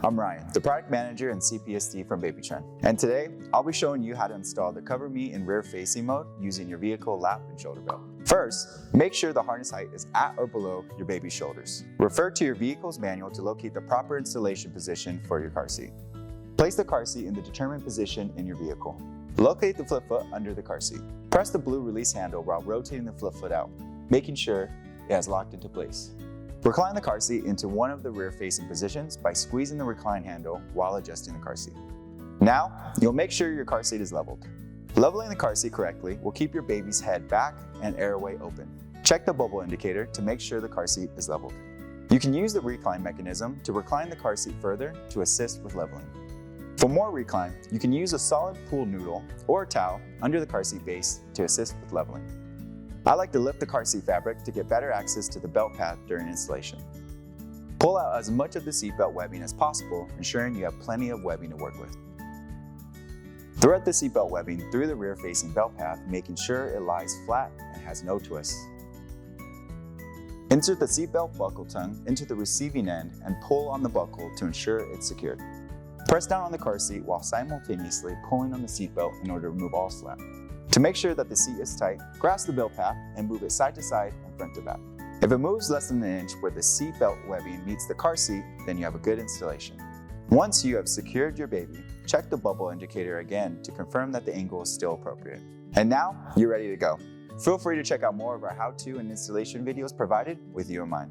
I'm Ryan, the product manager and CPSD from BabyTrend. And today, I'll be showing you how to install the Cover Me in rear facing mode using your vehicle lap and shoulder belt. First, make sure the harness height is at or below your baby's shoulders. Refer to your vehicle's manual to locate the proper installation position for your car seat. Place the car seat in the determined position in your vehicle. Locate the flip foot under the car seat. Press the blue release handle while rotating the flip foot out, making sure it has locked into place. Recline the car seat into one of the rear-facing positions by squeezing the recline handle while adjusting the car seat. Now, you'll make sure your car seat is leveled. Leveling the car seat correctly will keep your baby's head back and airway open. Check the bubble indicator to make sure the car seat is leveled. You can use the recline mechanism to recline the car seat further to assist with leveling. For more recline, you can use a solid pool noodle or a towel under the car seat base to assist with leveling. I like to lift the car seat fabric to get better access to the belt path during installation. Pull out as much of the seatbelt webbing as possible, ensuring you have plenty of webbing to work with. Thread the seatbelt webbing through the rear-facing belt path, making sure it lies flat and has no twists. Insert the seatbelt buckle tongue into the receiving end and pull on the buckle to ensure it's secured. Press down on the car seat while simultaneously pulling on the seatbelt in order to remove all slack. To make sure that the seat is tight, grasp the belt path and move it side to side and front to back. If it moves less than an inch where the seat belt webbing meets the car seat, then you have a good installation. Once you have secured your baby, check the bubble indicator again to confirm that the angle is still appropriate. And now, you're ready to go. Feel free to check out more of our how-to and installation videos provided with you in mind.